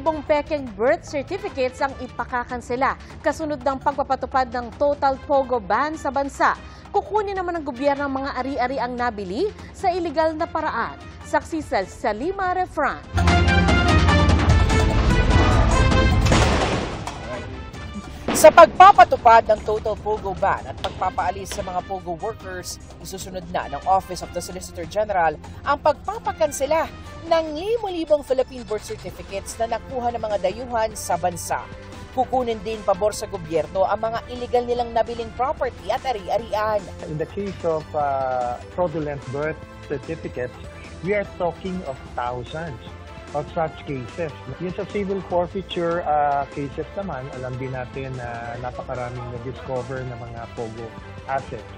libong pekeng birth certificates ang ipakakansela kasunod ng pagpapatupad ng total pogo ban sa bansa. Kukunin naman ng gobyerno ang mga ari-ari ang nabili sa iligal na paraan. Saksi sa Salima Refran. Sa pagpapatupad ng total pogo ban at pagpapaalis sa mga pogo workers, isusunod na ng Office of the Solicitor General ang pagpapakansela ng libo-libong Philippine birth certificates na nakuha ng mga dayuhan sa bansa. Kukunin din pabor sa gobyerno ang mga illegal nilang nabiling property at ari-arian. In the case of fraudulent birth certificates, we are talking of thousands of such cases. Yung sa civil forfeiture cases naman, alam din natin na napakaraming na-discover na mga pogo assets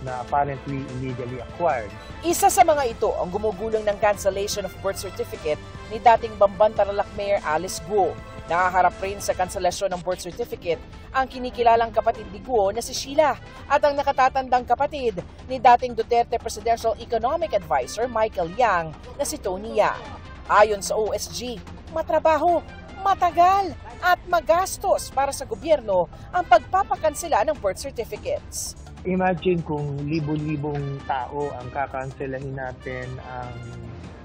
na apparently illegally acquired. Isa sa mga ito ang gumugulong ng cancellation of birth certificate ni dating Bamban Tarlac Mayor Alice Guo. Nakaharap rin sa kanselasyon ng birth certificate ang kinikilalang kapatid ni Guo na si Sheila at ang nakatatandang kapatid ni dating Duterte Presidential Economic Advisor Michael Yang na si Tony Yang. Ayon sa OSG, matrabaho, matagal at magastos para sa gobyerno ang pagpapakansela ng birth certificates. Imagine kung libo-libong tao ang kakanselahin natin ang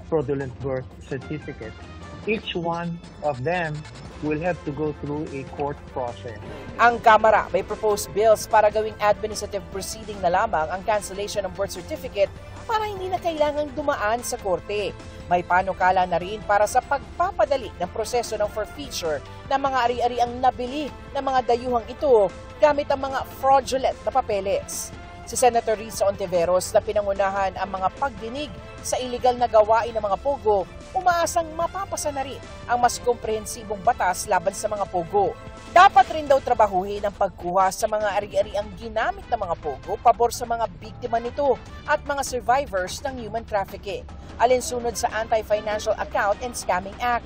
fraudulent birth certificate. Each one of them will have to go through a court process. Ang Kamara may proposed bills para gawing administrative proceeding na lamang ang cancellation ng birth certificate para hindi na kailangang dumaan sa korte. May panukala na rin para sa pagpapadali ng proseso ng forfeiture ng mga ari-ari ang nabili ng mga dayuhang ito gamit ang mga fraudulent na papeles. Si Senator Risa Ontiveros na pinangunahan ang mga pagdinig sa iligal na gawain ng mga pogo, umaasang mapapasa na rin ang mas komprehensibong batas laban sa mga pogo. Dapat rin daw trabahuhin ang pagkuha sa mga ari-ari ang ginamit ng mga pogo pabor sa mga biktima nito at mga survivors ng human trafficking, alinsunod sa Anti-Financial Account and Scamming Act.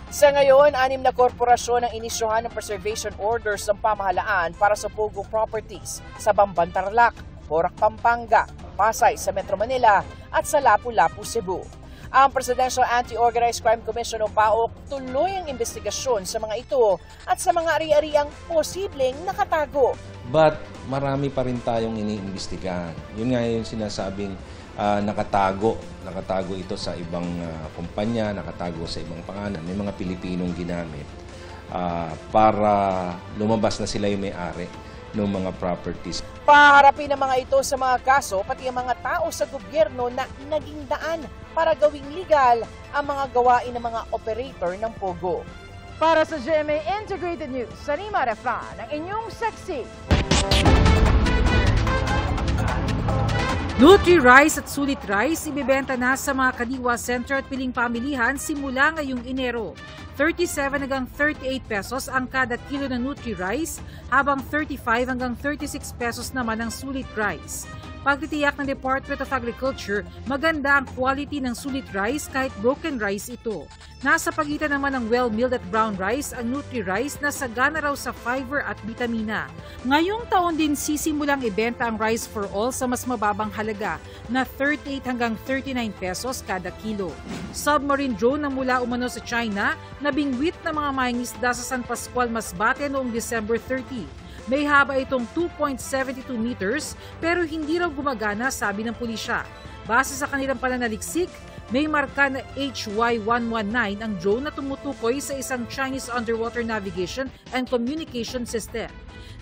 Sa ngayon, 6 na korporasyon ang inisyohan ng preservation orders ng pamahalaan para sa pogo properties sa Bamban Tarlac, Porac, Pampanga, Pasay sa Metro Manila at sa Lapu-Lapu, Cebu. Ang Presidential Anti-Organized Crime Commission o PAOC tuloy ang investigasyon sa mga ito at sa mga ari-ariang posibleng nakatago. But marami pa rin tayong iniimbestigahan. Yun nga yung sinasabing nakatago ito sa ibang kumpanya, nakatago sa ibang pangalan. May mga Pilipinong ginamit para lumabas na sila yung may-ari ng mga properties. Paharapin ang mga ito sa mga kaso, pati ang mga tao sa gobyerno na naging daan para gawing legal ang mga gawain ng mga operator ng pogo. Para sa GMA Integrated News, Salima Refran, ang inyong saksi. Nutri-Rice at Sulit Rice ibebenta na sa mga Kadiwa Center at piling pamilihan simula ngayong Enero. 37 hanggang 38 pesos ang kada kilo ng Nutri-Rice, habang 35 hanggang 36 pesos naman ang Sulit Rice. Pagtitiyak ng Department of Agriculture, maganda ang quality ng Sulit Rice kahit broken rice ito. Nasa pagitan naman ng well-milled at brown rice ang Nutri-Rice na sagana raw sa fiber at vitamina. Ngayong taon din sisimulang ibenta ang Rice for All sa mas mababang halaga na 38 hanggang 39 pesos kada kilo. Submarine drone na mula umano sa China na bingwit ng mga mangingisda sa San Pascual, Masbate noong December 30. May haba itong 2.72 meters pero hindi raw gumagana, sabi ng pulisya. Base sa kanilang pananaliksik, may marka na HY-119 ang drone na tumutukoy sa isang Chinese underwater navigation and communication system.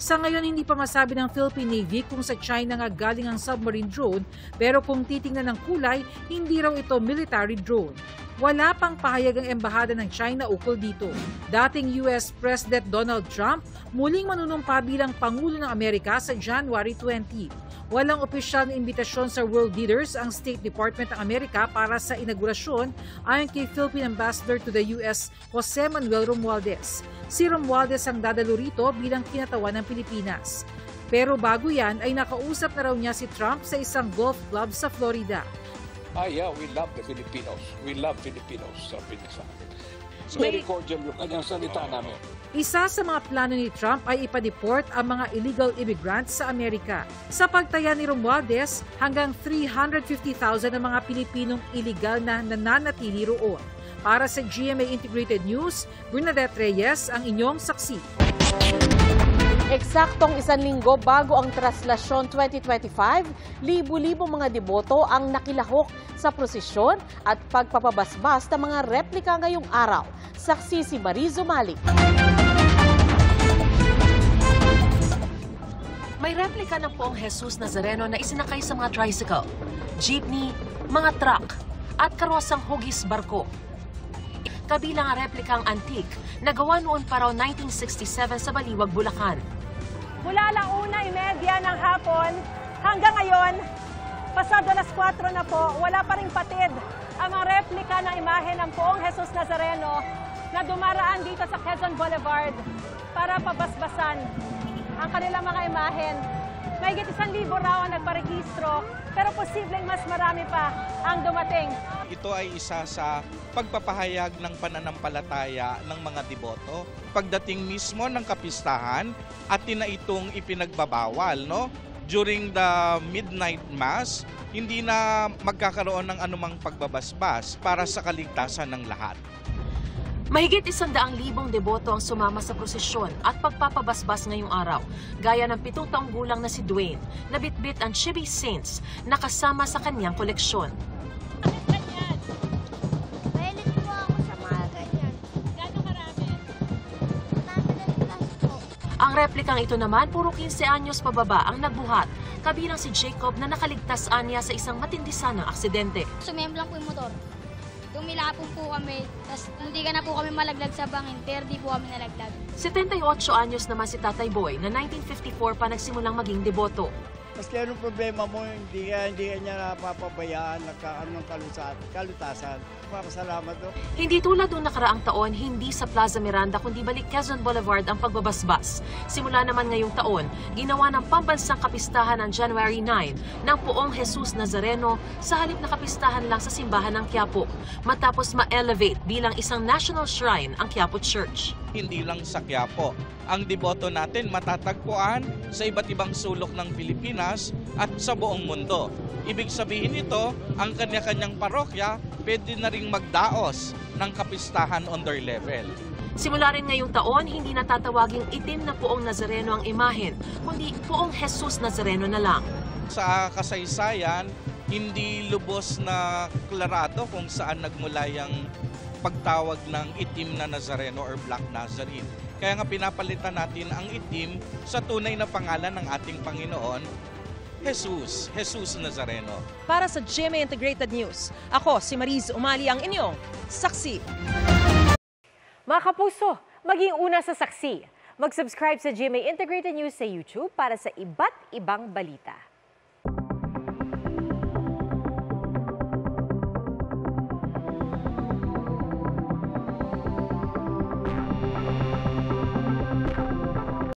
Sa ngayon, hindi pa masabi ng Philippine Navy kung sa China nga galing ang submarine drone, pero kung titingnan ng kulay, hindi raw ito military drone. Wala pang pahayag ang embahada ng China ukol dito. Dating US President Donald Trump muling manunumpa bilang Pangulo ng Amerika sa January 20. Walang opisyal na imbitasyon sa world leaders ang State Department ng Amerika para sa inaugurasyon, ayon kay Philippine Ambassador to the US, Jose Manuel Romualdez. Si Romualdez ang dadalo rito bilang kinatawan ng Pilipinas. Pero bago yan ay nakausap na raw niya si Trump sa isang golf club sa Florida. Yeah, we love the Filipinos. We love Filipinos sa Pilipinas. Very cordial yung kanyang salita namin. Isa sa mga plano ni Trump ay ipa-deport ang mga illegal immigrants sa Amerika. Sa pagtaya ni Romualdez, hanggang 350,000 ang mga Pilipinong illegal na nananatili roon. Para sa GMA Integrated News, Bernadette Reyes ang inyong saksi. Eksaktong 1 linggo bago ang Traslasyon 2025, libu-libong mga deboto ang nakilahok sa prosesyon at pagpapabasbas ng mga replika ngayong araw. Saksi si Mariz Umali. May replika ng Poong Jesus Nazareno na isinakay sa mga tricycle, jeepney, mga truck at karosang hugis barko. Kabilang ang replikang antique na gawa noon pa raw 1967 sa Baliwag, Bulacan. Mula 1:30 ng hapon hanggang ngayon, pasado alas 4 na po, wala pa ring patid ang mga replika ng imahe ng Poong Jesus Nazareno na dumaraan dito sa Quezon Boulevard para pabasbasan ang kanilang mga imahen. Mahigit 1,000 raw ang nagparehistro, pero posibleng mas marami pa ang dumating. Ito ay isa sa pagpapahayag ng pananampalataya ng mga deboto. Pagdating mismo ng kapistahan, atin na itong ipinagbabawal, no? During the midnight mass, hindi na magkakaroon ng anumang pagbabasbas para sa kaligtasan ng lahat. Mahigit 100,000 deboto ang sumama sa prosesyon at pagpapabasbas ngayong araw, gaya ng 7 taong gulang na si Dwayne, na bitbit ang Chibi Saints na kasama sa kanyang koleksyon. Mahilig po ako sa mga ganyan. Gano'ng karami? Ang replikang ito naman, puro 15 anyos pababa ang nagbuhat, kabilang si Jacob na nakaligtas anya sa isang matindisa ng aksidente. Sumemblang po yung motor. Tumilapon po kami, tapos hindi ka na po kami malaglag sa bangin, pero di po kami nalaglag. 78 anyos naman si Tatay Boy na 1954 pa nagsimulang maging deboto. Maski anong problema mo, hindi ka niya napapabayaan, nagkaano ng kalutasan. Papasalamat do. Hindi tulad noong nakaraang taon, hindi sa Plaza Miranda kundi balik Quezon Boulevard ang pagbabasbas. Simula naman ngayong taon, ginawa ng pambansang kapistahan ng January 9 ng Poong Jesus Nazareno sa halip na kapistahan lang sa simbahan ng Quiapo, matapos ma-elevate bilang isang national shrine ang Quiapo Church. Hindi lang sa Quiapo. Ang deboto natin matatagpuan sa iba't ibang sulok ng Pilipinas at sa buong mundo. Ibig sabihin nito, ang kanya-kanyang parokya pwede na ring magdaos ng kapistahan on their level. Simula rin ngayong taon, hindi natatawaging itim na Poong Nazareno ang imahen, kundi Poong Jesus Nazareno na lang. Sa kasaysayan, hindi lubos na klarado kung saan nagmula yung pagtawag ng itim na Nazareno or Black Nazarene. Kaya nga pinapalitan natin ang itim sa tunay na pangalan ng ating Panginoon, Jesus Nazareno. Para sa GMA Integrated News, ako si Mariz Umali ang inyong saksi. Mga kapuso, maging una sa saksi. Mag-subscribe sa GMA Integrated News sa YouTube para sa iba't ibang balita.